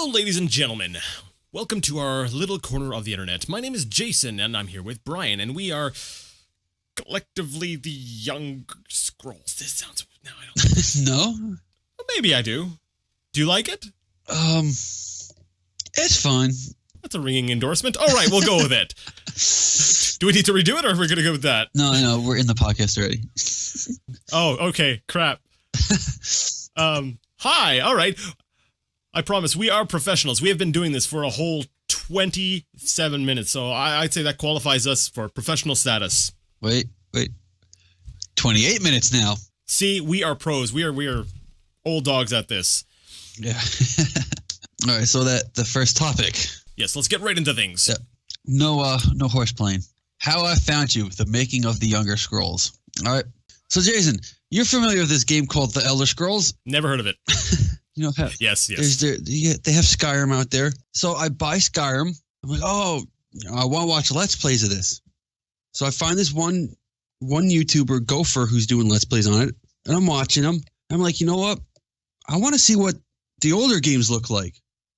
Hello, ladies and gentlemen. Welcome to our little corner of the internet. My name is Jason, and I'm here with Brian, and we are collectively the Young Scrolls. This sounds... No, I don't... No? Well, maybe I do. Do you like it? It's fun. That's a ringing endorsement. All right, we'll go with it. Do we need to redo it, or are we going to go with that? No, we're in the podcast already. Oh, okay, crap. Hi, all right. I promise, we are professionals. We have been doing this for a whole 27 minutes, so I'd say that qualifies us for professional status. Wait. 28 minutes now. See, we are pros. We are old dogs at this. Yeah. All right, so the first topic. Yes, let's get right into things. Yeah. No horseplane. How I Found You, the making of the Younger Scrolls. All right. So, Jason, you're familiar with this game called The Elder Scrolls? Never heard of it. You know, yes. They have Skyrim out there. So I buy Skyrim. I'm like, I want to watch Let's Plays of this. So I find this one YouTuber, Gopher, who's doing Let's Plays on it. And I'm watching them. I'm like, you know what? I want to see what the older games look like.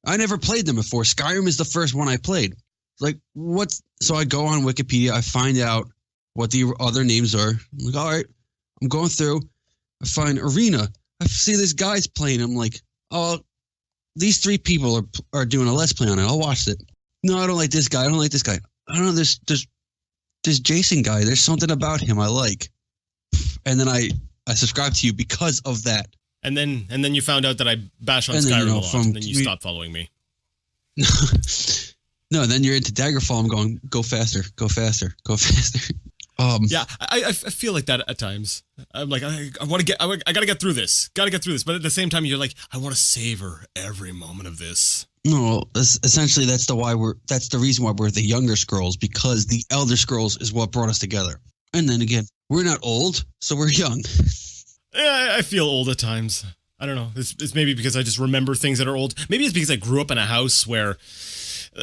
I never played them before. Skyrim is the first one I played. Like, so I go on Wikipedia. I find out what the other names are. I'm like, all right. I'm going through. I find Arena. I see this guy's playing. I'm like, oh, these three people are doing a Let's Play on it. I'll watch it. No, I don't like this guy. I don't like this guy. I don't know. This Jason guy. There's something about him I like. And then I subscribed to you because of that. And then you found out that I bash on Skyrim a lot. And then you stopped following me. No, then you're into Daggerfall. I'm going, go faster, go faster, go faster. Yeah, I feel like that at times. I'm like, I gotta get through this. But at the same time, you're like, I want to savor every moment of this. No, essentially that's the reason why we're the Younger Scrolls, because the Elder Scrolls is what brought us together. And then again, we're not old, so we're young. Yeah, I feel old at times. I don't know. It's maybe because I just remember things that are old. Maybe it's because I grew up in a house where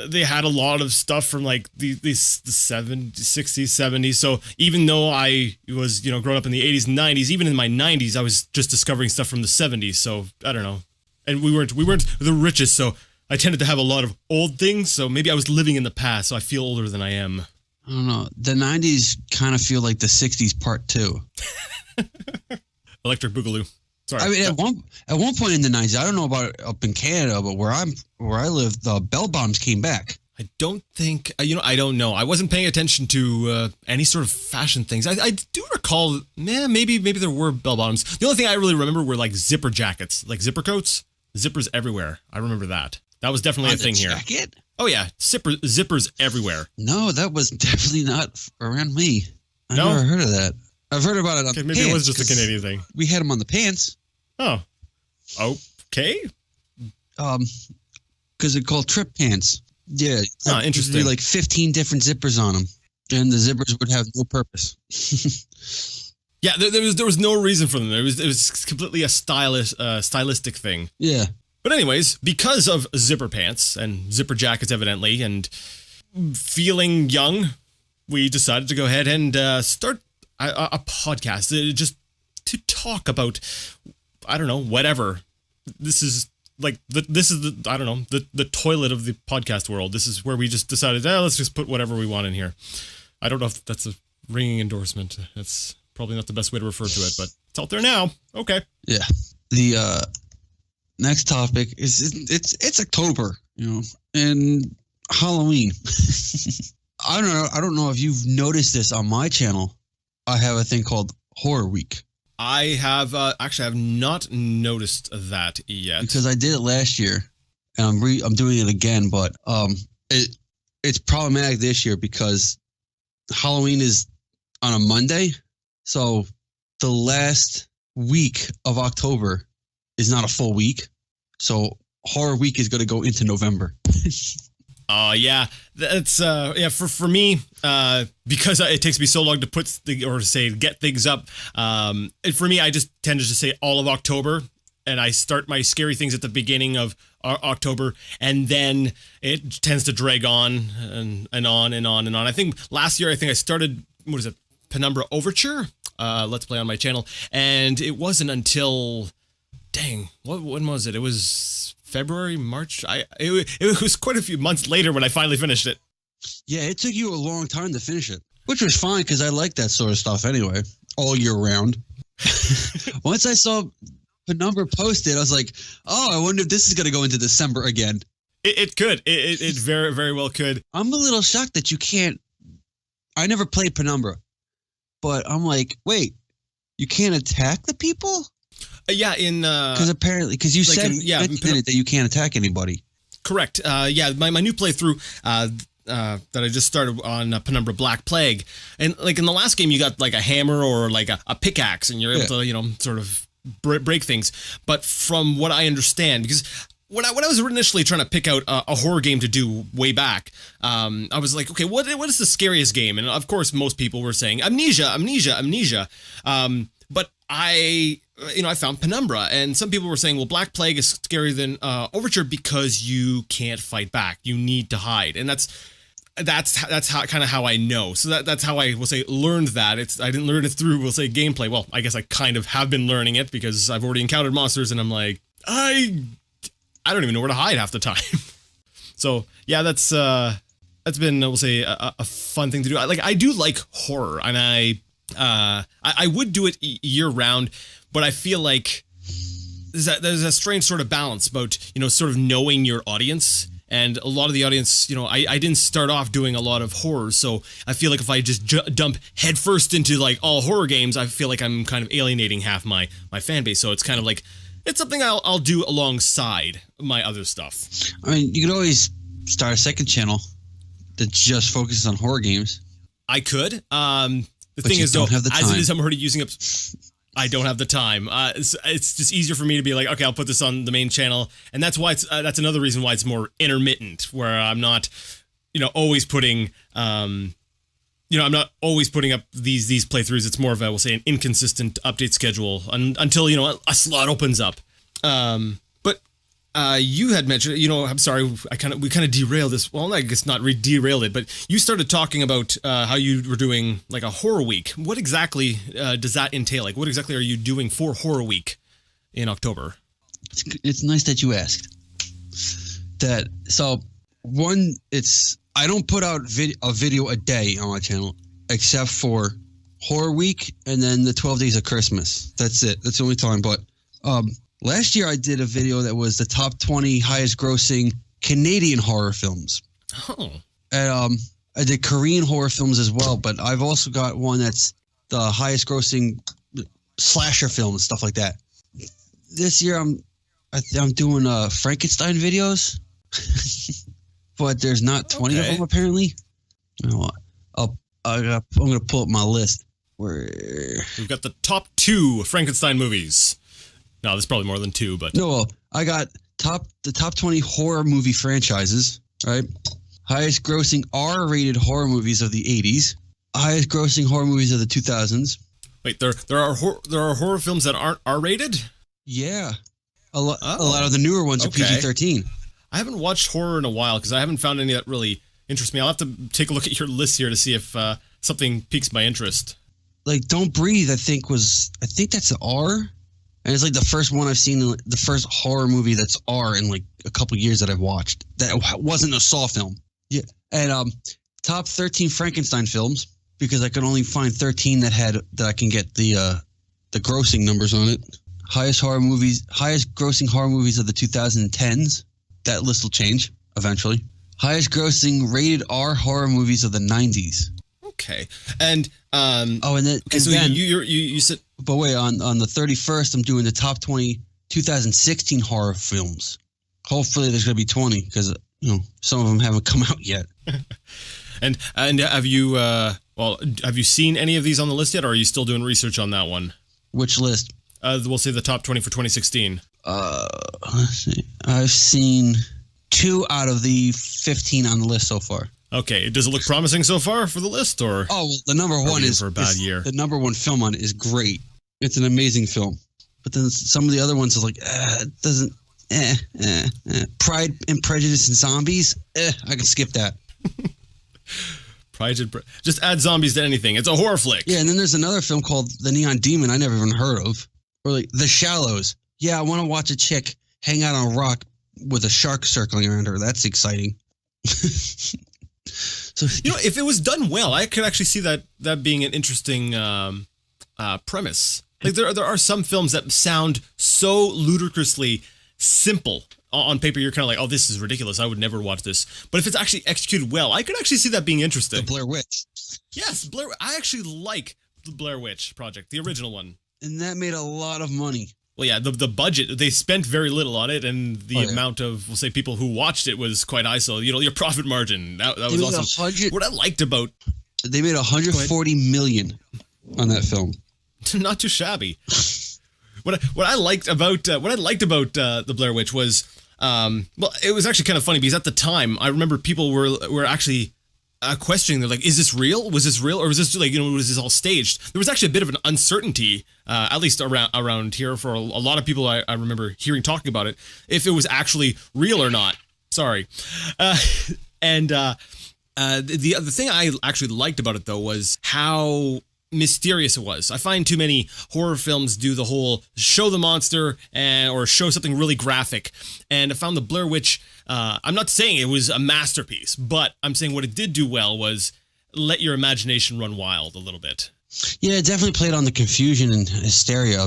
they had a lot of stuff from like the 70s, 60s, 70s. So even though I was, growing up in the 80s and 90s, even in my 90s, I was just discovering stuff from the 70s. So I don't know. And we weren't the richest, so I tended to have a lot of old things. So maybe I was living in the past, so I feel older than I am. I don't know. The 90s kind of feel like the 60s part 2. Electric Boogaloo. Sorry. I mean, at one point in the 90s, I don't know about up in Canada, but where I live, the bell bombs came back. I don't think, I don't know. I wasn't paying attention to any sort of fashion things. I do recall, maybe there were bell bottoms. The only thing I really remember were like zipper jackets, like zipper coats, zippers everywhere. I remember that. That was definitely a thing jacket? Here. Oh yeah, zippers everywhere. No, that was definitely not around me. I No? never heard of that. I've heard about it on Maybe pants, it was just a Canadian thing. We had them on the pants. Oh, okay. Because they're called trip pants. Yeah. Interesting. There'd be like 15 different zippers on them, and the zippers would have no purpose. Yeah, there was no reason for them. It was completely a stylistic thing. Yeah. But anyways, because of zipper pants and zipper jackets, evidently, and feeling young, we decided to go ahead and start a podcast just to talk about, I don't know, whatever. This is the toilet of the podcast world. This is where we just decided, let's just put whatever we want in here. I don't know if that's a ringing endorsement. That's probably not the best way to refer to it, but it's out there now. Okay. Yeah. The next topic is it's October, and Halloween. I don't know if you've noticed this on my channel. I have a thing called Horror Week. I have actually I have not noticed that yet, because I did it last year, and I'm doing it again. But it's problematic this year because Halloween is on a Monday, so the last week of October is not a full week. So Horror Week is going to go into November. Yeah, that's for me, because it takes me so long to get things up. And for me, I just tend to just say all of October, and I start my scary things at the beginning of October, and then it tends to drag on and on and on and on. I think last year, I started, Penumbra Overture, Let's Play on my channel, and it wasn't until, when was it? It was February, March. It was quite a few months later when I finally finished it. Yeah, it took you a long time to finish it, which was fine because I like that sort of stuff anyway, all year round. Once I saw Penumbra posted, I was like, oh, I wonder if this is going to go into December again. It could. It very, very well could. I'm a little shocked that you can't. I never played Penumbra, but I'm like, wait, you can't attack the people? Yeah, because you said that you can't attack anybody. Correct. Yeah, my new playthrough that I just started on Penumbra Black Plague, and like in the last game, you got like a hammer or like a pickaxe, and you're able to sort of break things. But from what I understand, because when I was initially trying to pick out a horror game to do way back, I was like, okay, what is the scariest game? And of course, most people were saying Amnesia. But I found Penumbra, and some people were saying, well, Black Plague is scarier than Overture because you can't fight back. You need to hide, and that's how kind of how I know. So that's how I will say learned that. I didn't learn it through gameplay. Well, I guess I kind of have been learning it because I've already encountered monsters, and I'm like, I don't even know where to hide half the time. So yeah, that's been we'll say a fun thing to do. I do like horror, and I would do it year round, but I feel like there's a strange sort of balance about sort of knowing your audience. And a lot of the audience, I didn't start off doing a lot of horror, so I feel like if I just dump headfirst into like all horror games, I feel like I'm kind of alienating half my fan base. So it's kind of like it's something I'll do alongside my other stuff. I mean, you could always start a second channel that just focuses on horror games. I could. The thing is, though, as it is, I'm already using up. I don't have the time. It's just easier for me to be like, okay, I'll put this on the main channel, and that's why that's another reason why it's more intermittent, where I'm not, always putting, I'm not always putting up these playthroughs. It's more of we'll say an inconsistent update schedule until a slot opens up. But you had mentioned, I'm sorry, we kind of derailed this. Well, I guess not derailed it, but you started talking about how you were doing like a horror week. What exactly does that entail? Like, what exactly are you doing for horror week in October? It's nice that you asked. I don't put out a video a day on my channel except for horror week and then the 12 days of Christmas. That's it. That's the only time. But last year I did a video that was the top 20 highest grossing Canadian horror films. Oh. And I did Korean horror films as well, but I've also got one that's the highest grossing slasher films, stuff like that. This year I'm doing Frankenstein videos, but there's not 20 of them apparently. I'm going to pull up my list. We've got the top 2 Frankenstein movies. No, there's probably more than 2, but no. I got the top 20 horror movie franchises. Right, highest grossing R-rated horror movies of the 80s. Highest grossing horror movies of the 2000s. Wait, there are horror films that aren't R-rated? Yeah, a lot of the newer ones are PG-13. I haven't watched horror in a while because I haven't found any that really interest me. I'll have to take a look at your list here to see if something piques my interest. Like Don't Breathe, I think that's an R, and it's like the first one I've seen, the first horror movie that's R in like a couple years that I've watched. That wasn't a Saw film. Yeah, and top 13 Frankenstein films because I could only find 13 that I can get the grossing numbers on it. Highest grossing horror movies of the 2010s. That list will change eventually. Highest grossing rated R horror movies of the 90s. Okay. And you said, but wait, on the 31st I'm doing the top 20 2016 horror films. Hopefully there's going to be 20 because some of them haven't come out yet. and have you have you seen any of these on the list yet, or are you still doing research on that one? Which list? We'll say the top 20 for 2016. Let's see. I've seen 2 out of the 15 on the list so far. Okay. Does it look promising so far for the list, or? Oh, well, the number one is for a bad year. The number one film on it is great. It's an amazing film. But then some of the other ones are like, it doesn't. Pride and Prejudice and Zombies. I can skip that. Just add zombies to anything. It's a horror flick. Yeah, and then there's another film called The Neon Demon I never even heard of. Or like The Shallows. Yeah, I want to watch a chick hang out on a rock with a shark circling around her. That's exciting. So if it was done well, I could actually see that being an interesting premise. Like there are some films that sound so ludicrously simple on paper. You're kind of like, oh, this is ridiculous. I would never watch this. But if it's actually executed well, I could actually see that being interesting. The Blair Witch. Yes, I actually like the Blair Witch Project, the original one. And that made a lot of money. Well, yeah, the budget, they spent very little on it, and the amount of, we'll say, people who watched it was quite high. So, your profit margin, that was awesome. What I liked about... They made $140 million on that film. Not too shabby. What I liked about the Blair Witch was, it was actually kind of funny because at the time, I remember people were actually... questioning, they're like, is this real? Was this real? Or was this was this all staged? There was actually a bit of an uncertainty, at least around here for a lot of people I remember hearing talking about it, if it was actually real or not. Sorry. The thing I actually liked about it, though, was how mysterious it was. I find too many horror films do the whole show the monster or show something really graphic. And I found the Blair Witch, I'm not saying it was a masterpiece, but I'm saying what it did do well was let your imagination run wild a little bit. Yeah, it definitely played on the confusion and hysteria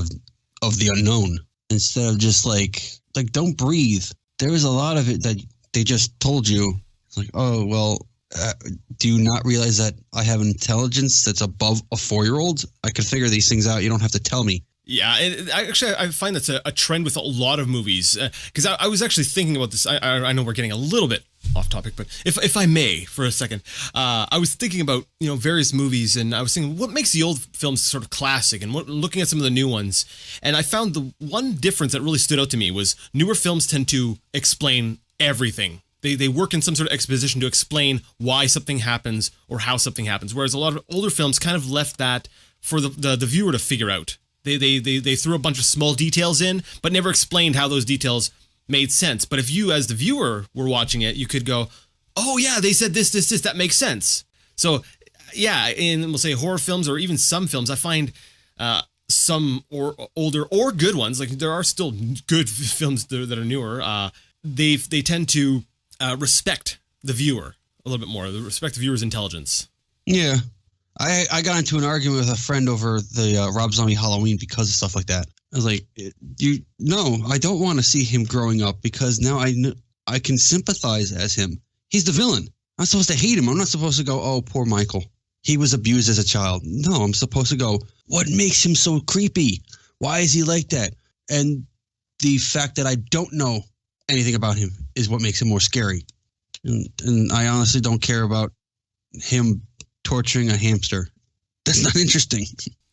of the unknown instead of just like don't breathe. There was a lot of it that they just told you, like, oh, well, do you not realize that I have intelligence that's above a 4-year-old? I can figure these things out. You don't have to tell me. Yeah, I find that's a trend with a lot of movies. Because I was actually thinking about this. I know we're getting a little bit off topic, but if I may for a second, I was thinking about various movies, and I was thinking what makes the old films sort of classic, and looking at some of the new ones, and I found the one difference that really stood out to me was newer films tend to explain everything. They work in some sort of exposition to explain why something happens or how something happens, whereas a lot of older films kind of left that for the viewer to figure out. They threw a bunch of small details in, but never explained how those details made sense. But if you, as the viewer, were watching it, you could go, oh, yeah, they said this, that makes sense. So, yeah, in, we'll say, horror films or even some films, I find some older or good ones, like there are still good films that are newer, they tend to respect the viewer a little bit more, respect the viewer's intelligence. Yeah. I got into an argument with a friend over the Rob Zombie Halloween because of stuff like that. I was like, I don't want to see him growing up because now I can sympathize as him. He's the villain. I'm supposed to hate him. I'm not supposed to go, oh, poor Michael. He was abused as a child. No, I'm supposed to go, what makes him so creepy? Why is he like that? And the fact that I don't know anything about him is what makes him more scary. And I honestly don't care about him torturing a hamster. That's not interesting.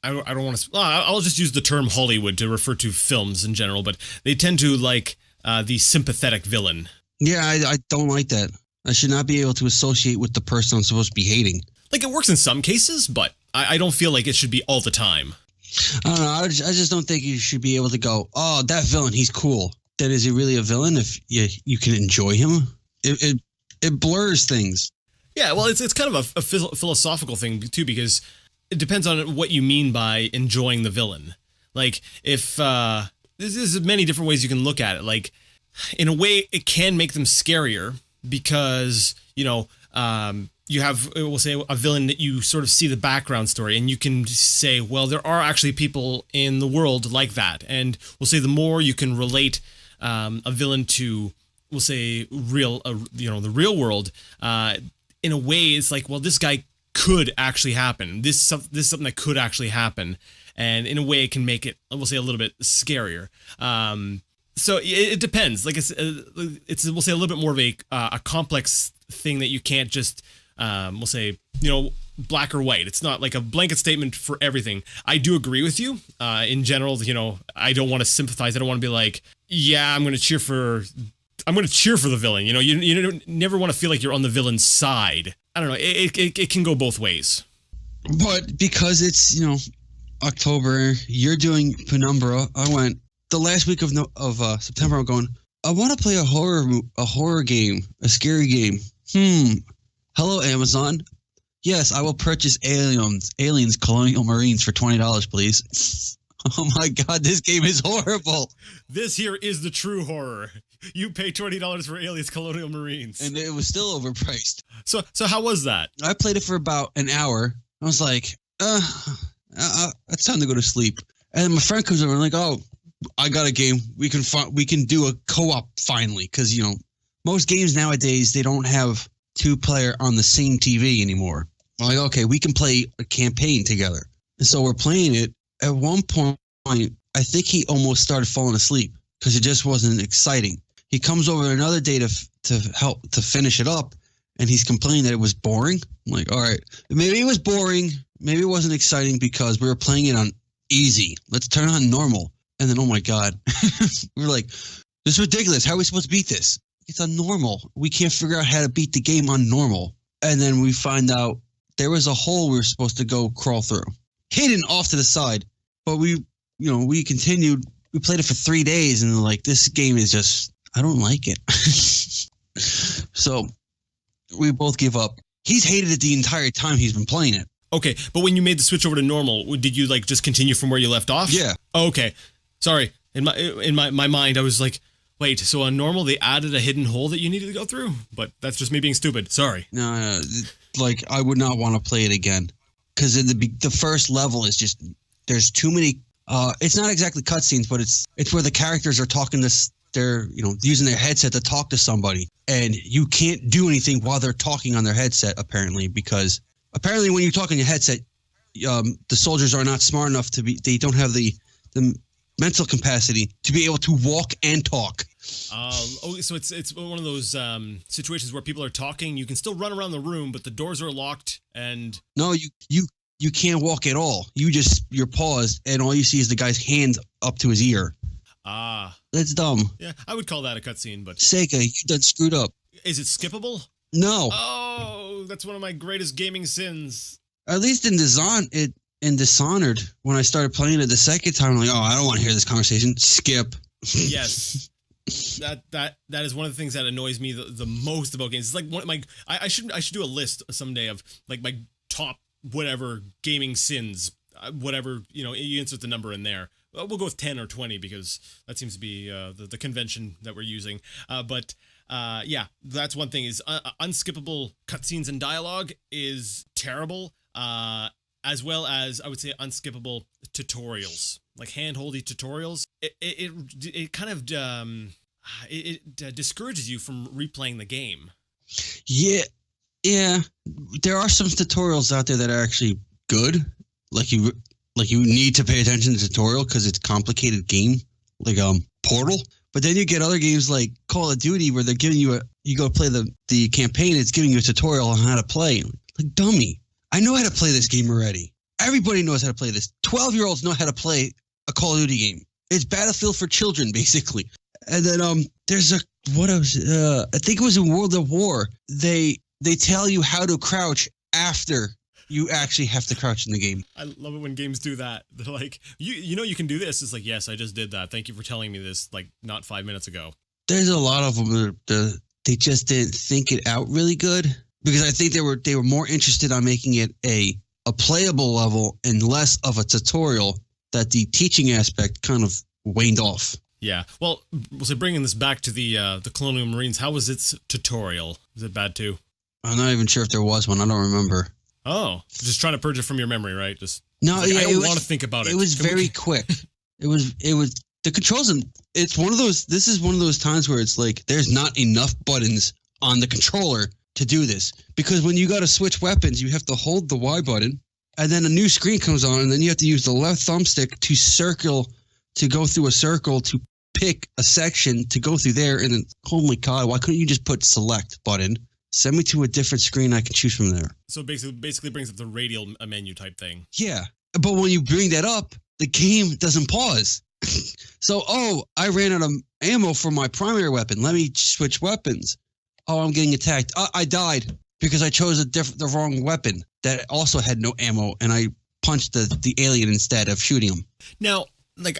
I don't want to... I'll just use the term Hollywood to refer to films in general, but they tend to like the sympathetic villain. Yeah, I don't like that. I should not be able to associate with the person I'm supposed to be hating. Like, it works in some cases, but I don't feel like it should be all the time. I don't know. I just don't think you should be able to go, oh, that villain, he's cool. Then is he really a villain if you can enjoy him? It blurs things. Yeah, well, it's kind of a philosophical thing, too, because it depends on what you mean by enjoying the villain. Like, if there's many different ways you can look at it. Like, in a way, it can make them scarier because, you have, we'll say, a villain that you sort of see the background story, and you can say, well, there are actually people in the world like that. And we'll say the more you can relate a villain to, we'll say, the real world, in a way, it's like, well, this guy could actually happen. This is something that could actually happen. And in a way, it can make it, we'll say, a little bit scarier. So it depends. Like it's we'll say, a little bit more of a complex thing that you can't just, we'll say, black or white. It's not like a blanket statement for everything. I do agree with you. In general, I don't want to sympathize. I don't want to be like, yeah, I'm going to cheer for the villain. You never want to feel like you're on the villain's side. I don't know. It can go both ways. But because it's, October, you're doing Penumbra. I went the last week of September. I'm going, I want to play a horror game, a scary game. Hello, Amazon. Yes, I will purchase Aliens Colonial Marines for $20, please. Oh my God, this game is horrible. This here is the true horror. You pay $20 for Alias Colonial Marines. And it was still overpriced. So how was that? I played it for about an hour. I was like, it's time to go to sleep. And then my friend comes over and like, oh, I got a game. We can do a co-op finally. Because, most games nowadays, they don't have two-player on the same TV anymore. I'm like, okay, we can play a campaign together. And so we're playing it. At one point, I think he almost started falling asleep because it just wasn't exciting. He comes over another day to help to finish it up, and he's complaining that it was boring. I'm like, all right, maybe it was boring. Maybe it wasn't exciting because we were playing it on easy. Let's turn on normal. And then, oh my God, we were like, this is ridiculous. How are we supposed to beat this? It's on normal. We can't figure out how to beat the game on normal. And then we find out there was a hole we were supposed to go crawl through. Hidden off to the side, but we continued. We played it for 3 days, and like this game is just, I don't like it. So we both give up. He's hated it the entire time he's been playing it. Okay, but when you made the switch over to normal, did you like just continue from where you left off? Yeah. Oh, okay, sorry. In my mind, I was like, wait. So on normal, they added a hidden hole that you needed to go through, but that's just me being stupid. Sorry. No, like I would not want to play it again. Because the first level is just, there's too many. It's not exactly cutscenes, but it's where the characters are talking to. They're using their headset to talk to somebody, and you can't do anything while they're talking on their headset. Apparently, because when you talk on your headset, the soldiers are not smart enough to be. They don't have the mental capacity to be able to walk and talk. So it's one of those situations where people are talking. You can still run around the room, but the doors are locked. And no, you can't walk at all. You're paused, and all you see is the guy's hand up to his ear. That's dumb. Yeah, I would call that a cutscene, but Sega, you done screwed up. Is it skippable? No. Oh, that's one of my greatest gaming sins. At least in Dishonored, when I started playing it the second time, I'm like, oh, I don't want to hear this conversation. Skip. Yes. That is one of the things that annoys me the most about games. It's like one of my I should do a list someday of like my top whatever gaming sins, whatever, you insert the number in there. We'll go with 10 or 20 because that seems to be the convention that we're using. But yeah, that's one thing is unskippable cutscenes and dialogue is terrible. As well as I would say unskippable tutorials, like hand-holdy tutorials. It kind of discourages you from replaying the game. Yeah. There are some tutorials out there that are actually good. Like you need to pay attention to the tutorial because it's a complicated game, like Portal. But then you get other games like Call of Duty where they're giving you you go play the campaign. It's giving you a tutorial on how to play. Like dummy. I know how to play this game already. Everybody knows how to play this. 12-year-olds know how to play a Call of Duty game. It's Battlefield for children, basically. And then there's I think it was in World of War. They tell you how to crouch after you actually have to crouch in the game. I love it when games do that. They're like, you can do this. It's like, yes, I just did that. Thank you for telling me this, like, not 5 minutes ago. There's a lot of them that they just didn't think it out really good. Because I think they were more interested on making it a playable level and less of a tutorial, that the teaching aspect kind of waned off. Yeah. Well, we'll say bringing this back to the Colonial Marines, how was its tutorial? Was it bad too? I'm not even sure if there was one. I don't remember. Oh, just trying to purge it from your memory, right? Just no, like, yeah, I don't want to think about it. It was very quick. It was the controls, and it's one of those. This is one of those times where it's like there's not enough buttons on the controller to do this, because when you got to switch weapons, you have to hold the Y button, and then a new screen comes on, and then you have to use the left thumbstick to go through a circle to pick a section to go through there, and then oh my god, why couldn't you just put select button? Send me to a different screen I can choose from there. So basically brings up the radial menu type thing. Yeah, but when you bring that up, the game doesn't pause. So, I ran out of ammo for my primary weapon. Let me switch weapons. Oh, I'm getting attacked. I died because I chose the wrong weapon that also had no ammo, and I punched the alien instead of shooting him. Now, like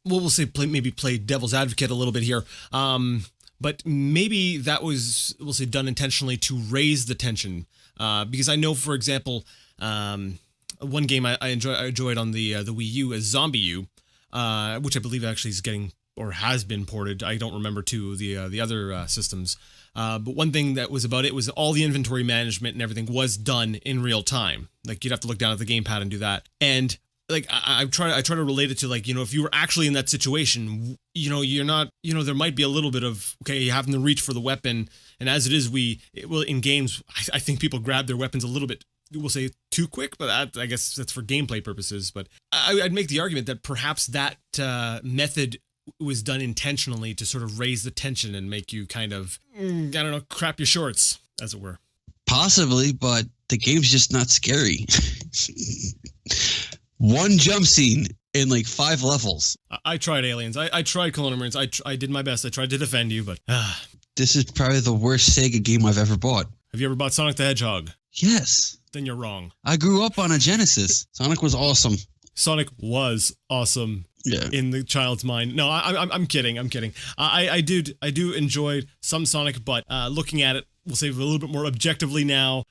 we'll say maybe play devil's advocate a little bit here, but maybe that was, we'll say, done intentionally to raise the tension, because I know, for example, one game I enjoyed on the Wii U is Zombie U. which I believe actually is getting or has been ported. I don't remember to the other systems. But one thing that was about it was all the inventory management and everything was done in real time. Like you'd have to look down at the gamepad and do that. And like I try to relate it to like, if you were actually in that situation, you're not, there might be a little bit of, okay, you having to reach for the weapon. And as it is, in games, I think people grab their weapons a little bit, we'll say too quick, but I guess that's for gameplay purposes. But I'd make the argument that perhaps that method was done intentionally to sort of raise the tension and make you kind of, crap your shorts, as it were. Possibly, but the game's just not scary. One jump scene in like 5 levels. I tried Aliens. I tried Colonial Marines. I did my best. I tried to defend you, but... This is probably the worst Sega game I've ever bought. Have you ever bought Sonic the Hedgehog? Yes. Then you're wrong. I grew up on a Genesis. Sonic was awesome. Sonic was awesome. Yeah. In the child's mind. No, I'm kidding. I do enjoy some Sonic, but looking at it, we'll say a little bit more objectively now,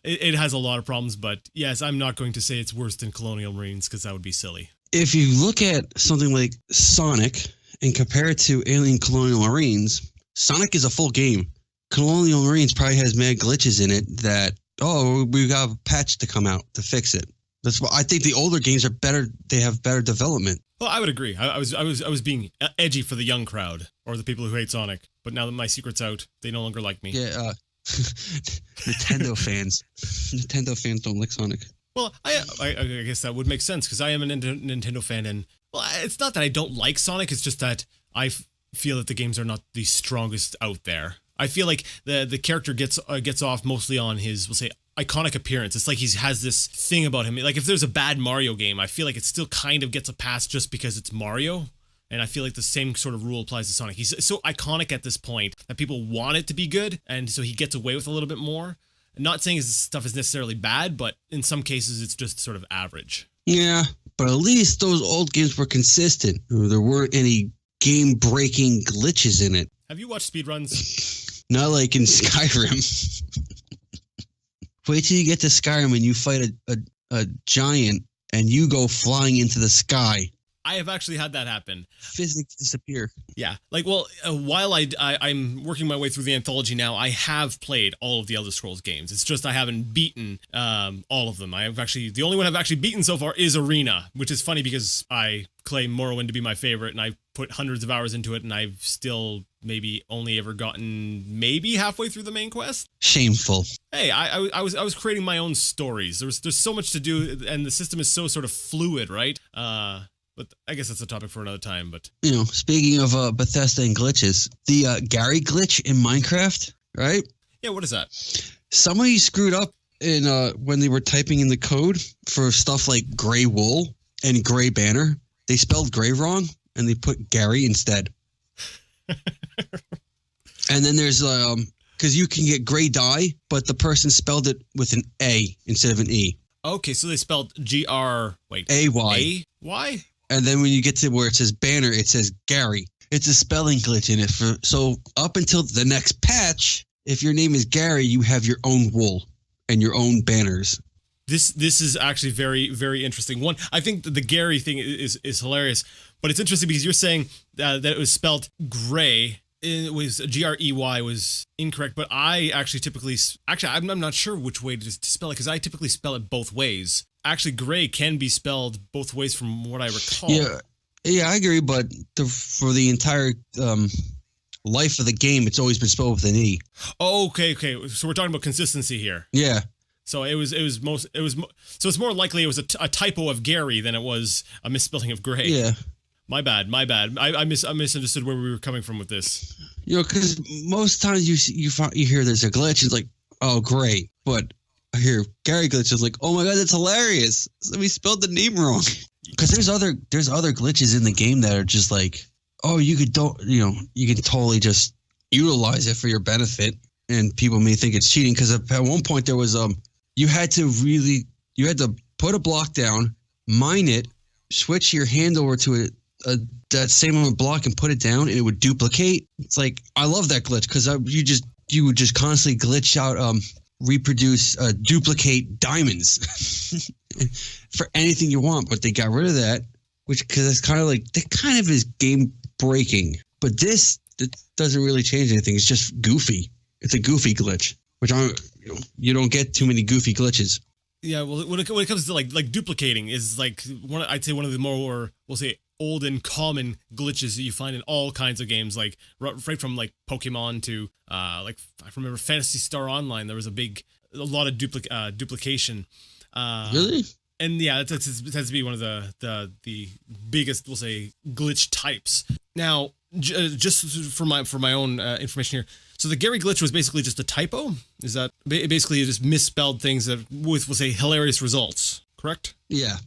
it has a lot of problems. But yes, I'm not going to say it's worse than Colonial Marines because that would be silly. If you look at something like Sonic and compare it to Alien Colonial Marines, Sonic is a full game. Colonial Marines probably has mad glitches in it that, we got a patch to come out to fix it. That's why I think the older games are better. They have better development. Well, I would agree. I was being edgy for the young crowd or the people who hate Sonic. But now that my secret's out, they no longer like me. Yeah, Nintendo fans. Nintendo fans don't like Sonic. Well, I guess that would make sense because I am a Nintendo fan, and well, it's not that I don't like Sonic. It's just that I feel that the games are not the strongest out there. I feel like the character gets off mostly on his, we'll say, iconic appearance. It's like he has this thing about him. Like if there's a bad Mario game, I feel like it still kind of gets a pass just because it's Mario. And I feel like the same sort of rule applies to Sonic. He's so iconic at this point that people want it to be good, and so he gets away with a little bit more. I'm not saying his stuff is necessarily bad, but in some cases it's just sort of average. Yeah, but at least those old games were consistent. There weren't any game-breaking glitches in it. Have you watched speedruns? Not like in Skyrim. Wait till you get to Skyrim and you fight a giant and you go flying into the sky. I have actually had that happen. Physics disappear. Yeah. Like, well, while I'm working my way through the anthology now, I have played all of the Elder Scrolls games. It's just I haven't beaten all of them. The only one I've actually beaten so far is Arena, which is funny because I claim Morrowind to be my favorite, and I've put hundreds of hours into it, and I've still maybe only ever gotten maybe halfway through the main quest. Shameful. Hey, I was creating my own stories. There's so much to do, and the system is so sort of fluid, right? But I guess that's a topic for another time. But speaking of Bethesda and glitches, the Gary glitch in Minecraft, right? Yeah, what is that? Somebody screwed up in when they were typing in the code for stuff like gray wool and gray banner. They spelled gray wrong, and they put Gary instead. And then there's because you can get gray dye, but the person spelled it with an A instead of an E. Okay, so they spelled A-Y. A-Y? And then when you get to where it says banner, it says Gary. It's a spelling glitch in it. So up until the next patch, if your name is Gary, you have your own wool and your own banners. This is actually very, very interesting. One, I think the Gary thing is hilarious, but it's interesting because you're saying that it was spelled gray. It was Grey was incorrect, but I actually I'm not sure which way to spell it because I typically spell it both ways. Actually, gray can be spelled both ways from what I recall. Yeah, I agree, but for the entire life of the game, it's always been spelled with an E. Oh, okay. So we're talking about consistency here. Yeah. So so it's more likely it was a typo of Gary than it was a misspelling of gray. Yeah. My bad. I misunderstood where we were coming from with this. Because most times you hear there's a glitch, it's like, oh, great. But I hear Gary glitch is like, oh my god, that's hilarious. We spelled the name wrong. Because there's other glitches in the game that are just like, oh, you can totally just utilize it for your benefit, and people may think it's cheating. Because at one point there was you had to put a block down, mine it, switch your hand over to that same amount of block and put it down, and it would duplicate. It's like, I love that glitch because you would just constantly glitch out, reproduce, duplicate diamonds for anything you want. But they got rid of that which because it's kind of like that kind of is game breaking. But this doesn't really change anything. It's just goofy. It's a goofy glitch, which you don't get too many goofy glitches. Yeah, well, when it comes to like duplicating is like I'd say one of the more, we'll say, old and common glitches that you find in all kinds of games, like right from like Pokemon to like I remember Phantasy Star Online. There was a lot of duplication. Really? And yeah, it tends to be one of the biggest, we'll say, glitch types. Now, just for my own information here, so the Gary glitch was basically just a typo. Is that basically you just misspelled things with, we'll say, hilarious results? Correct? Yeah.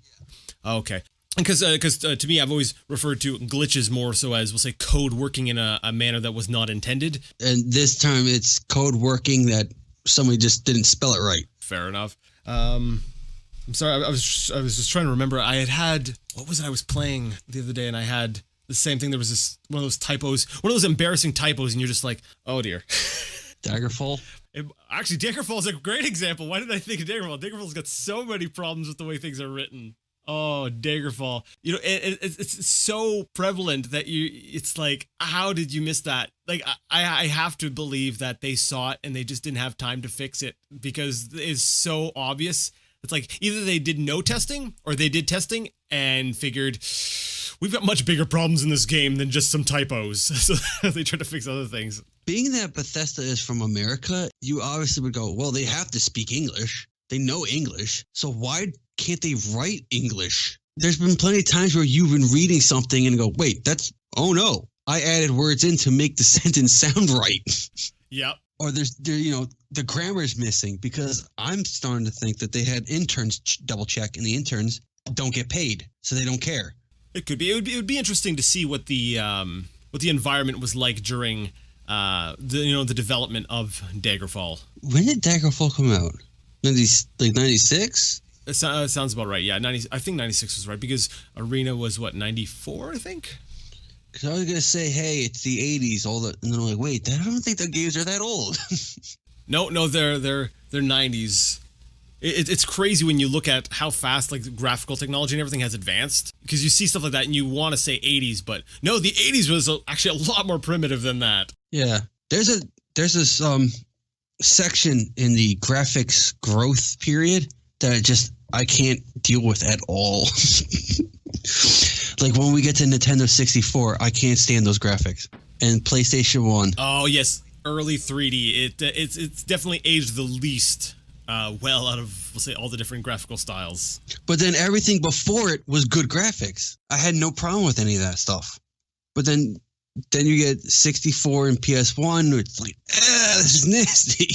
Okay. Because to me, I've always referred to glitches more so as, we'll say, code working in a manner that was not intended. And this time it's code working that somebody just didn't spell it right. Fair enough. I'm sorry, I was just trying to remember. I had what was it I was playing the other day, and I had the same thing. There was this one of those typos, one of those embarrassing typos, and you're just like, oh dear. Daggerfall? Actually, Daggerfall is a great example. Why did I think of Daggerfall? Daggerfall's got so many problems with the way things are written. Oh, Daggerfall. You know, it's so prevalent that it's like, how did you miss that? Like, I have to believe that they saw it and they just didn't have time to fix it because it's so obvious. It's like either they did no testing or they did testing and figured we've got much bigger problems in this game than just some typos. So they tried to fix other things. Being that Bethesda is from America, you obviously would go, well, they have to speak English. They know English. So why can't they write English? There's been plenty of times where you've been reading something and go, wait, oh no, I added words in to make the sentence sound right. Yep. Or the grammar is missing because I'm starting to think that they had interns double check and the interns don't get paid, so they don't care. It could be. It would be interesting to see what the environment was like during the development of Daggerfall. When did Daggerfall come out? 96? It sounds about right. Yeah, 90. I think 96 was right because Arena was what, 94, I think. Because I was gonna say, hey, it's the 80s. And then I'm like, wait, I don't think the games are that old. No, they're 90s. It's crazy when you look at how fast like graphical technology and everything has advanced. Because you see stuff like that and you want to say 80s, but no, the 80s was actually a lot more primitive than that. Yeah, there's this section in the graphics growth period that I can't deal with at all. Like when we get to Nintendo 64, I can't stand those graphics. And PlayStation 1. Oh yes, early 3D. It's definitely aged the least well out of, we'll say, all the different graphical styles. But then everything before it was good graphics. I had no problem with any of that stuff. But then you get 64 and PS1, it's like, this is nasty.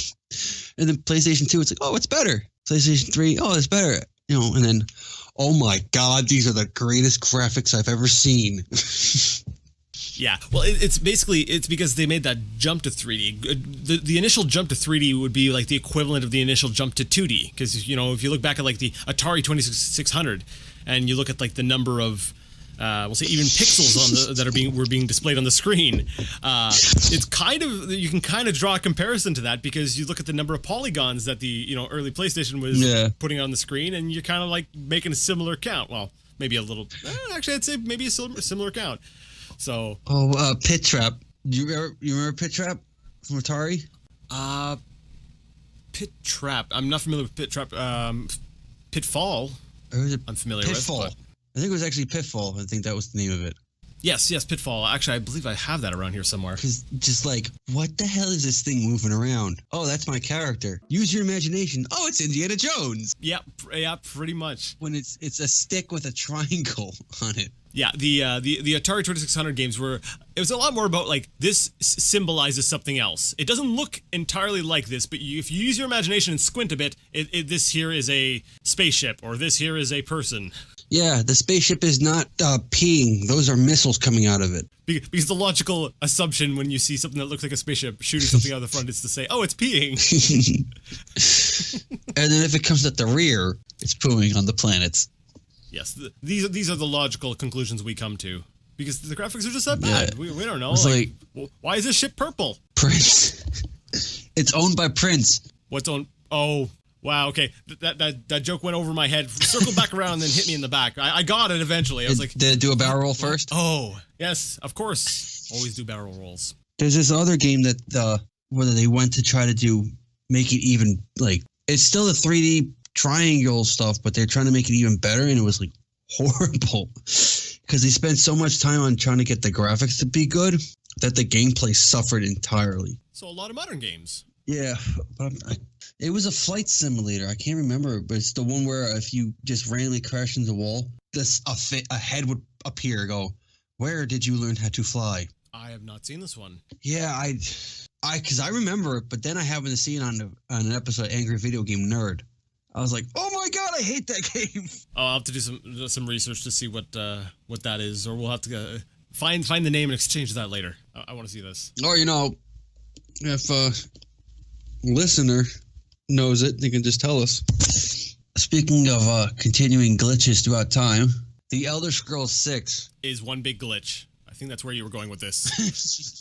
And then PlayStation 2, it's like, oh, it's better. PlayStation 3, oh, it's better. And then, oh my God, these are the greatest graphics I've ever seen. Yeah, well, it's because they made that jump to 3D. The initial jump to 3D would be like the equivalent of the initial jump to 2D. Because, if you look back at like the Atari 2600 and you look at like the number of we'll say even pixels that were being displayed on the screen. It's you can kind of draw a comparison to that because you look at the number of polygons that the early PlayStation was putting on the screen, and you're kind of like making a similar count. Well, maybe a little. Actually, I'd say maybe a similar count. So. Pit Trap. You remember Pit Trap from Atari? Pit Trap. I'm not familiar with Pit Trap. Pitfall. Or was it I'm familiar Pitfall? with. I think it was actually Pitfall. I think that was the name of it. Yes, Pitfall. Actually, I believe I have that around here somewhere. Because just like, what the hell is this thing moving around? Oh, that's my character. Use your imagination. Oh, it's Indiana Jones. Yeah, pretty much. When it's a stick with a triangle on it. Yeah, the Atari 2600 games it was a lot more about like this symbolizes something else. It doesn't look entirely like this, but if you use your imagination and squint a bit, this here is a spaceship or this here is a person. Yeah, the spaceship is not peeing. Those are missiles coming out of it. Because the logical assumption when you see something that looks like a spaceship shooting something out of the front is to say, oh, it's peeing. And then if it comes at the rear, it's pooing on the planets. Yes, these are the logical conclusions we come to. Because the graphics are just that bad. Yeah. We don't know. It's why is this ship purple? Prince. It's owned by Prince. What's owned? Oh, Wow. Okay. That joke went over my head, circled back around, and then hit me in the back. I got it eventually. I was like, Did it do a barrel roll first? oh yes, of course. Always do barrel rolls. There's this other game that whether they went to try to make it even like it's still the 3D triangle stuff, but they're trying to make it even better, and it was like horrible because they spent so much time on trying to get the graphics to be good that the gameplay suffered entirely. So a lot of modern games. Yeah, but it was a flight simulator. I can't remember, but it's the one where if you just randomly crash into the wall, a head would appear. Go, where did you learn how to fly? I have not seen this one. Yeah, because I remember it, but then I happened to see it on an episode of Angry Video Game Nerd. I was like, oh my god, I hate that game. Oh, I'll have to do some research to see what that is, or we'll have to find the name and exchange that later. I want to see this. Or if listener knows it, they can just tell us. Speaking of continuing glitches throughout time, The Elder Scrolls 6 is one big glitch. I think that's where you were going with this.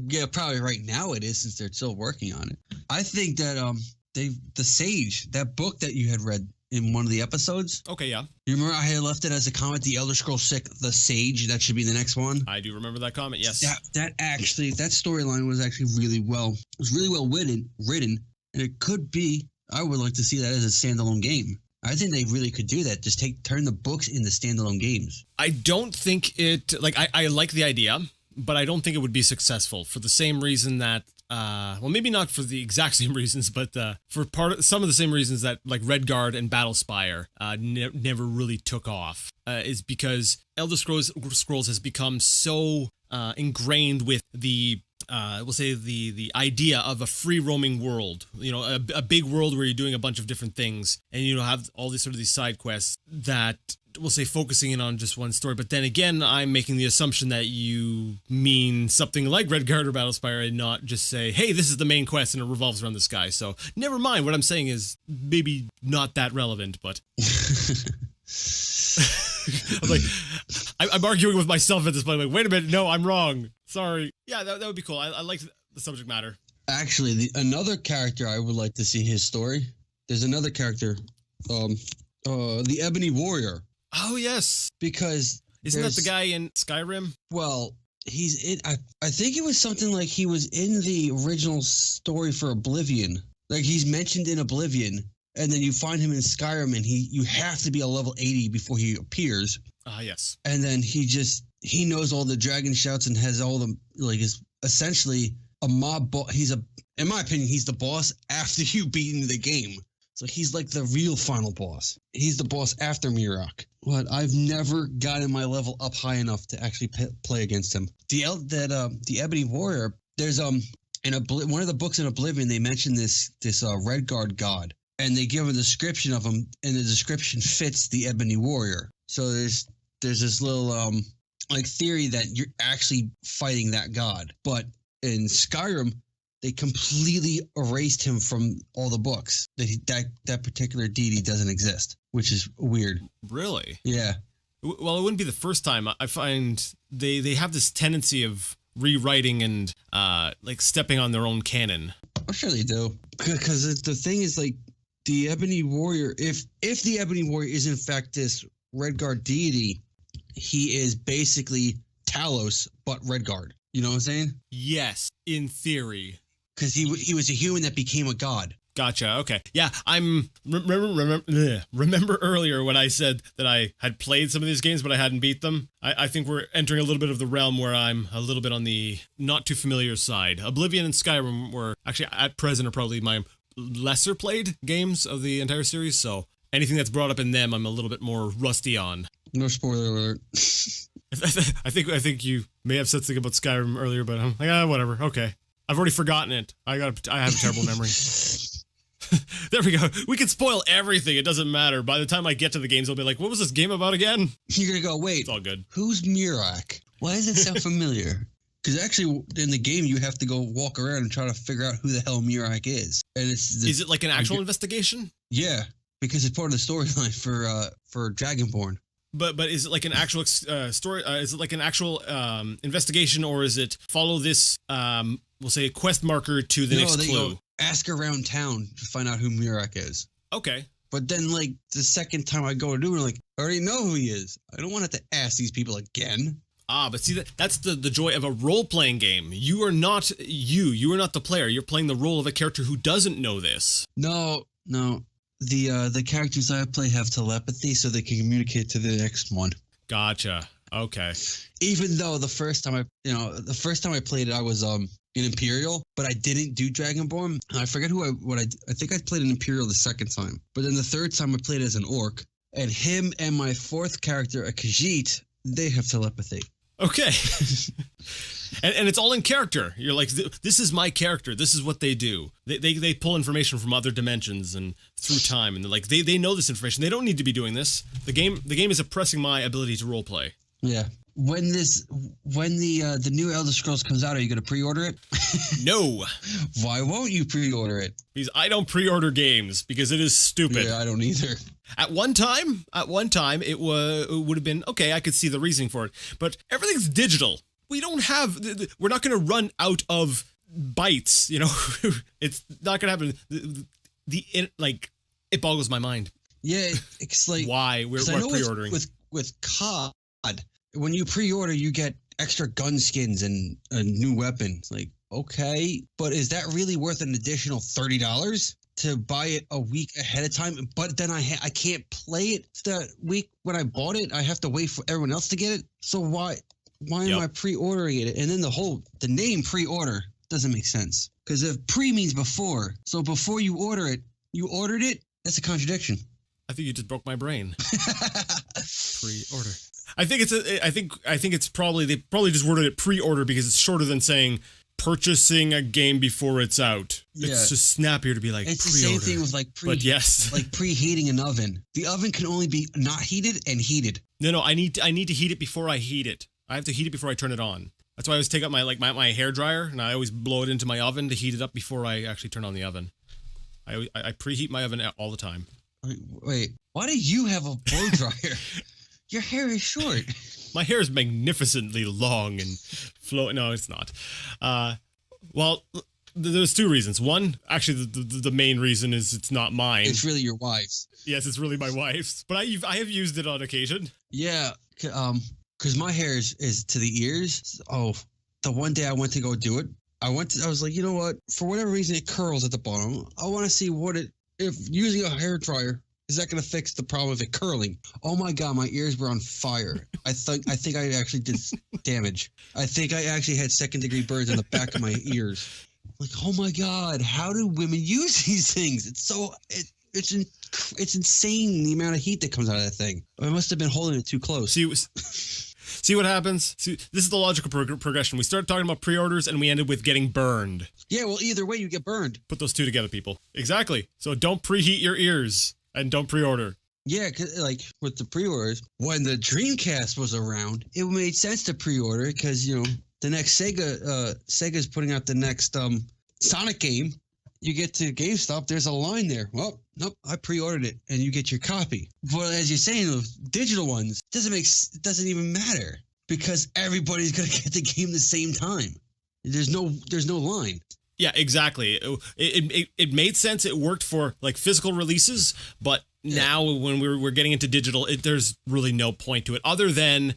Yeah, probably right now it is since they're still working on it. I think that the Sage, that book that you had read in one of the episodes. Okay, yeah. You remember I had left it as a comment, The Elder Scrolls 6, The Sage, that should be the next one. I do remember that comment, yes. That storyline was actually really well written, and it could be, I would like to see that as a standalone game. I think they really could do that. Just turn the books into standalone games. I don't think it, like, I like the idea, but I don't think it would be successful for the same reason that, well, maybe not for the exact same reasons, but for some of the same reasons that, like, Redguard and Battlespire never really took off, is because Elder Scrolls has become so ingrained with the we'll say the idea of a free roaming world, a big world where you're doing a bunch of different things and have all these side quests that we'll say focusing in on just one story. But then again, I'm making the assumption that you mean something like Redguard or Battlespire and not just say, hey, this is the main quest and it revolves around this guy. So never mind. What I'm saying is maybe not that relevant, but I'm arguing with myself at this point. Like, wait a minute. No, I'm wrong. Sorry. Yeah, that would be cool. I like the subject matter. Actually, another character I would like to see his story. There's another character, the Ebony Warrior. Oh, yes. Because isn't that the guy in Skyrim? Well, he's in. I think it was something like he was in the original story for Oblivion. Like he's mentioned in Oblivion, and then you find him in Skyrim, and you have to be a level 80 before he appears. Yes. And then he knows all the dragon shouts and has all the is essentially a mob boss. In my opinion, he's the boss after you beaten the game. So he's like the real final boss. He's the boss after Mirok. But I've never gotten my level up high enough to actually play against him. The Ebony Warrior. There's in one of the books in Oblivion, they mention this Redguard god, and they give a description of him, and the description fits the Ebony Warrior. So there's this little theory that you're actually fighting that god. But in Skyrim, they completely erased him from all the books. That particular deity doesn't exist, which is weird. Really? Yeah. Well, it wouldn't be the first time. I find they have this tendency of rewriting and stepping on their own canon. I'm sure they do. Because the thing is, like, the Ebony Warrior, if the Ebony Warrior is in fact this Redguard deity, he is basically Talos, but Redguard. You know what I'm saying? Yes, in theory. Because he was a human that became a god. Gotcha. Okay. Yeah, remember earlier when I said that I had played some of these games, but I hadn't beat them? I think we're entering a little bit of the realm where I'm a little bit on the not too familiar side. Oblivion and Skyrim were actually at present are probably my lesser played games of the entire series, so anything that's brought up in them, I'm a little bit more rusty on. No spoiler alert. I think you may have said something about Skyrim earlier, but I'm like, whatever. Okay. I've already forgotten it. I have a terrible memory. There we go. We can spoil everything. It doesn't matter. By the time I get to the games, I'll be like, what was this game about again? You're going to go, wait. It's all good. Who's Mirok? Why does it sound familiar? Because actually, in the game, you have to go walk around and try to figure out who the hell Mirok is. And is it like an actual investigation? Yeah, because it's part of the storyline for Dragonborn. But is it like an actual story? Is it like an actual investigation, or is it follow this, we'll say, a quest marker to the next clue? Go ask around town to find out who Mirok is. Okay. But then, like, the second time I go to do it, like, I already know who he is. I don't want to have to ask these people again. But see, that's the joy of a role-playing game. You are not you. You are not the player. You're playing the role of a character who doesn't know this. No. The characters I play have telepathy, so they can communicate to the next one. Gotcha. Okay. Even though the first time I played it, I was in Imperial, but I didn't do Dragonborn. I forget I think I played an Imperial the second time, but then the third time I played as an Orc, and him and my fourth character, a Khajiit, they have telepathy. Okay. and it's all in character. You're like, this is my character. This is what they do. They pull information from other dimensions and through time, and they're like they know this information. They don't need to be doing this. The game is oppressing my ability to roleplay. Yeah. When the new Elder Scrolls comes out, are you going to pre-order it? No. Why won't you pre-order it? Because I don't pre-order games because it is stupid. Yeah, I don't either. At one time, it would have been okay. I could see the reasoning for it, but everything's digital. We're not going to run out of bytes. You know, it's not going to happen. It boggles my mind. Yeah, it's like why we're pre-ordering with COD. When you pre-order, you get extra gun skins and a new weapon. It's like, okay, but is that really worth an additional $30 to buy it a week ahead of time? But then I can't play it that week when I bought it. I have to wait for everyone else to get it. So why am I pre-ordering it? And then the name pre-order doesn't make sense, because if pre means before, so before you order it, you ordered it. That's a contradiction. I think you just broke my brain. Pre-order. I think it's probably they probably just worded it pre-order because it's shorter than saying purchasing a game before it's out. Yeah. It's just snappier to be like it's pre-order. The same thing with like but yes, like preheating an oven. The oven can only be not heated and heated. No, I need to heat it before I heat it. I have to heat it before I turn it on. That's why I always take out my hair dryer and I always blow it into my oven to heat it up before I actually turn on the oven. I preheat my oven all the time. Wait, why do you have a blow dryer? Your hair is short. My hair is magnificently long and flow. No, it's not. Well, there's two reasons. One, actually, the main reason is it's not mine. It's really your wife's. Yes, it's really my wife's. But I have used it on occasion. Yeah, because my hair is to the ears. Oh, the one day I went to go do it, I was like, you know what? For whatever reason, it curls at the bottom. I want to see if using a hair dryer. Is that going to fix the problem of it curling? Oh my God, my ears were on fire. I think I actually did damage. I think I actually had second-degree burns on the back of my ears. Like, oh my God, how do women use these things? It's insane the amount of heat that comes out of that thing. I must have been holding it too close. See what happens? See, this is the logical progression. We started talking about pre-orders and we ended with getting burned. Yeah, well, either way, you get burned. Put those two together, people. Exactly. So don't preheat your ears. And don't pre-order. Yeah, like with the pre-orders, when the Dreamcast was around, it made sense to pre-order because, you know, the next Sega's putting out the next Sonic game. You get to GameStop, there's a line there. Well, nope, I pre-ordered it, and you get your copy. But as you're saying, those digital ones, it doesn't even matter because everybody's gonna get the game the same time. There's no line. Yeah, exactly. It made sense. It worked for like physical releases, but now when we're getting into digital, there's really no point to it other than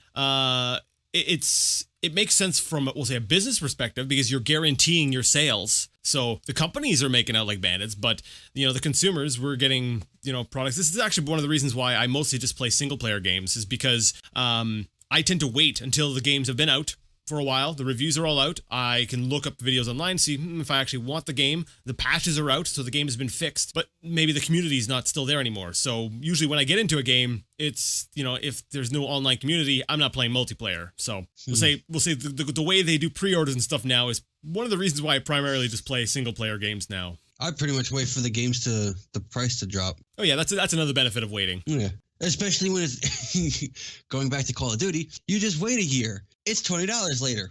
it makes sense from, we'll say, a business perspective because you're guaranteeing your sales. So the companies are making out like bandits, but you know the consumers were getting products. This is actually one of the reasons why I mostly just play single player games is because I tend to wait until the games have been out for a while. The reviews are all out. I can look up videos online, see if I actually want the game. The patches are out, so the game has been fixed, but maybe the community is not still there anymore. So usually when I get into a game, it's, if there's no online community, I'm not playing multiplayer. So we'll say the way they do pre-orders and stuff now is one of the reasons why I primarily just play single player games now. I pretty much wait for the price to drop. Oh yeah, that's another benefit of waiting. Yeah. Especially when it's going back to Call of Duty, you just wait a year. It's $20 later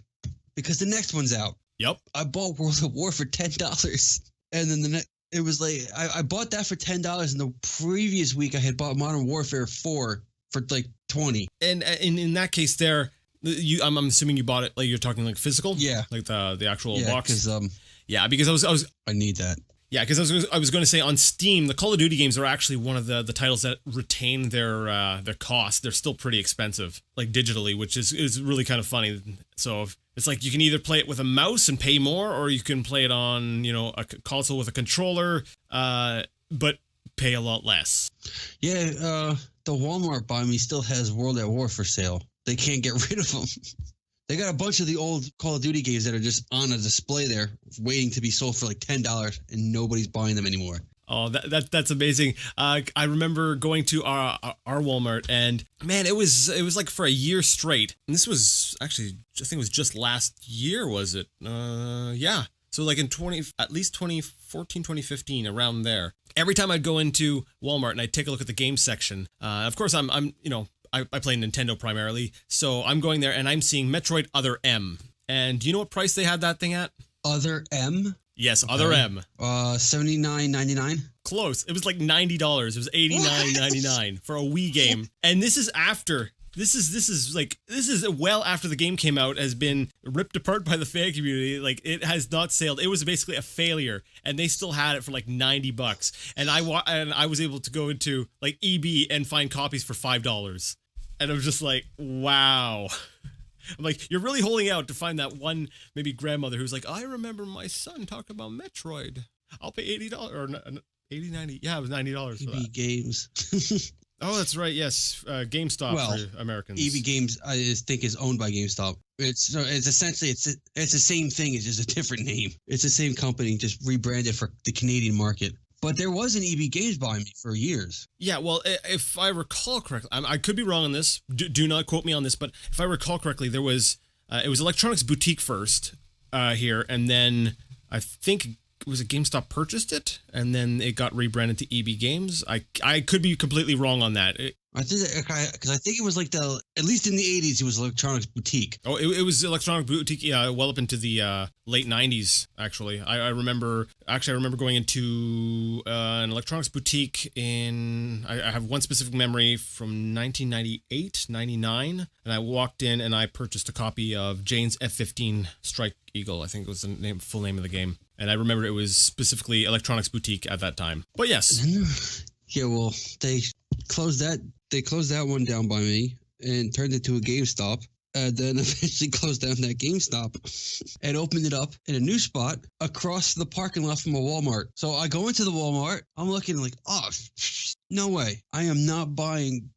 because the next one's out. Yep. I bought World of War for $10, and then it was like I bought that for $10, and the previous week I had bought Modern Warfare 4 for like $20. And in that case, I'm assuming you bought it like you're talking like physical. Yeah. Like the actual box. Because because I was I need that. Yeah, because I was going to say on Steam, the Call of Duty games are actually one of the titles that retain their cost. They're still pretty expensive, like digitally, which is really kind of funny. So it's like you can either play it with a mouse and pay more, or you can play it on a console with a controller, but pay a lot less. Yeah, the Walmart by me still has World at War for sale. They can't get rid of them. They got a bunch of the old Call of Duty games that are just on a display there, waiting to be sold for like $10, and nobody's buying them anymore. Oh, that's amazing. I remember going to our Walmart, and man, it was like for a year straight. And this was actually, I think it was just last year, was it? Yeah. So like in at least 2014, 2015, around there. Every time I'd go into Walmart and I'd take a look at the game section. Of course, I play Nintendo primarily, so I'm going there and I'm seeing Metroid Other M. And do you know what price they had that thing at? Other M? Yes, Other M. $79.99. Close. It was like $90. It was $89.99 for a Wii game. And this is after. This is well after the game came out, has been ripped apart by the fan community. Like, it has not sailed. It was basically a failure, and they still had it for like $90. And I was able to go into like EB and find copies for $5. And I was just like, wow. I'm like, you're really holding out to find that one maybe grandmother who's like, I remember my son talking about Metroid. I'll pay $80 or $80, $90. Yeah, it was $90 for that. EB Games. Oh, that's right. Yes, GameStop for Americans. EB Games, I think, is owned by GameStop. It's essentially it's the same thing. It's just a different name. It's the same company, just rebranded for the Canadian market. But there was an EB Games by me for years. Yeah, well, if I recall correctly, I could be wrong on this. Do not quote me on this, but if I recall correctly, there was it was Electronics Boutique first here, and then I think it was GameStop purchased it, and then it got rebranded to EB Games. I could be completely wrong on that. I think because I think it was like at least in the 80s it was Electronics Boutique. Oh, it was Electronic Boutique, yeah, well up into the late 90s actually. I remember going into an Electronics Boutique in I have one specific memory from 1998, 99, and I walked in and I purchased a copy of Jane's F-15 Strike Eagle. I think it was the full name of the game. And I remember it was specifically Electronics Boutique at that time. But yes. Yeah, well, they closed that one down by me and turned it to a GameStop, and then eventually closed down that GameStop and opened it up in a new spot across the parking lot from a Walmart. So I go into the Walmart, I'm looking like, oh, no way. I am not buying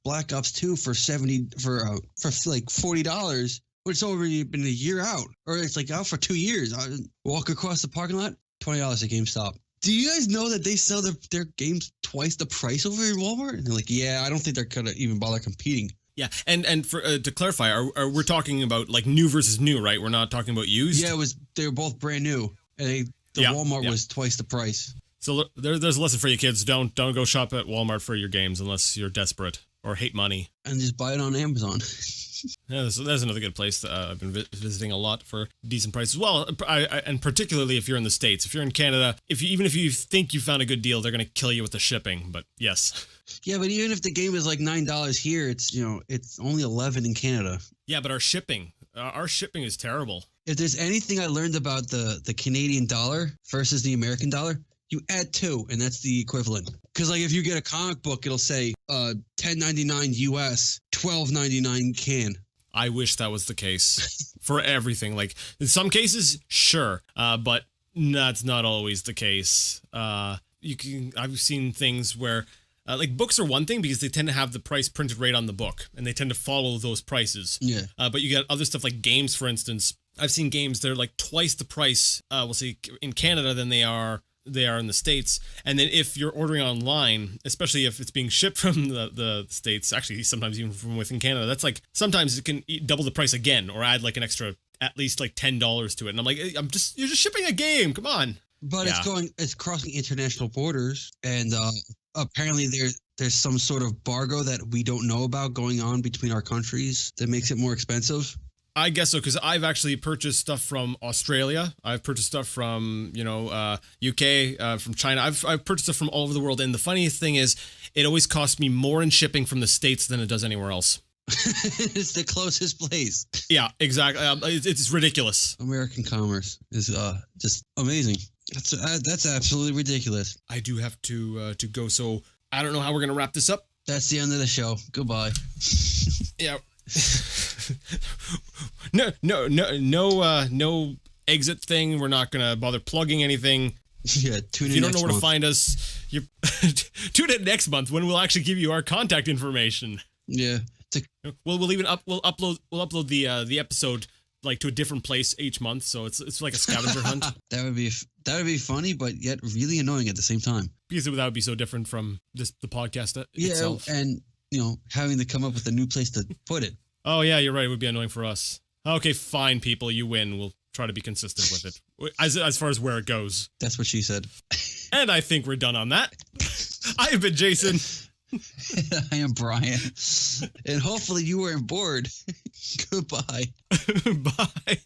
Black Ops 2 for like $40. But it's already been a year out, or it's like out for 2 years. I walk across the parking lot, $20 at GameStop. Do you guys know that they sell their games twice the price over at Walmart? And they're like, yeah, I don't think they're gonna even bother competing. Yeah, and for to clarify, we're talking about like new versus new, right? We're not talking about used. Yeah, they were both brand new, and Walmart was twice the price. So there's a lesson for you kids: don't go shop at Walmart for your games unless you're desperate or hate money, and just buy it on Amazon. Yeah, there's another good place that I've been visiting a lot for decent prices. Well, and particularly if you're in the States. If you're in Canada, even if you think you found a good deal, they're going to kill you with the shipping. But yes. Yeah, but even if the game is like $9 here, it's only $11 in Canada. Yeah, but our shipping is terrible. If there's anything I learned about the Canadian dollar versus the American dollar, you add 2, and that's the equivalent. Because like if you get a comic book, it'll say $10.99 US, $12.99 can. I wish that was the case for everything. Like in some cases, sure, but that's not always the case. I've seen things where like books are one thing because they tend to have the price printed right on the book, and they tend to follow those prices. Yeah. But you get other stuff like games, for instance. I've seen games that are like twice the price. We'll say in Canada than they are in the States. And then if you're ordering online, especially if it's being shipped from the States, actually sometimes even from within Canada, that's like sometimes it can double the price again or add like an extra at least like $10 to it. And I'm like, you're just shipping a game, come on. But it's crossing international borders, and apparently there's some sort of embargo that we don't know about going on between our countries that makes it more expensive. I guess so, because I've actually purchased stuff from Australia. I've purchased stuff from, UK, from China. I've purchased stuff from all over the world. And the funniest thing is, it always costs me more in shipping from the States than it does anywhere else. It's the closest place. Yeah, exactly. It's ridiculous. American commerce is just amazing. That's absolutely ridiculous. I do have to go, so I don't know how we're gonna wrap this up. That's the end of the show. Goodbye. Yeah. No exit thing. We're not gonna bother plugging anything. Yeah, tune in. If you don't know where month. to find us, you tune in next month when we'll actually give you our contact information. Yeah. We'll even upload the episode like to a different place each month, so it's like a scavenger hunt. That would be funny, but yet really annoying at the same time. Because that would be so different from the podcast itself. Yeah, and having to come up with a new place to put it. Oh yeah, you're right. It would be annoying for us. Okay, fine, people, you win. We'll try to be consistent with it as far as where it goes. That's what she said. And I think we're done on that. I have been Jason. I am Brian. And hopefully you weren't bored. Goodbye. Bye.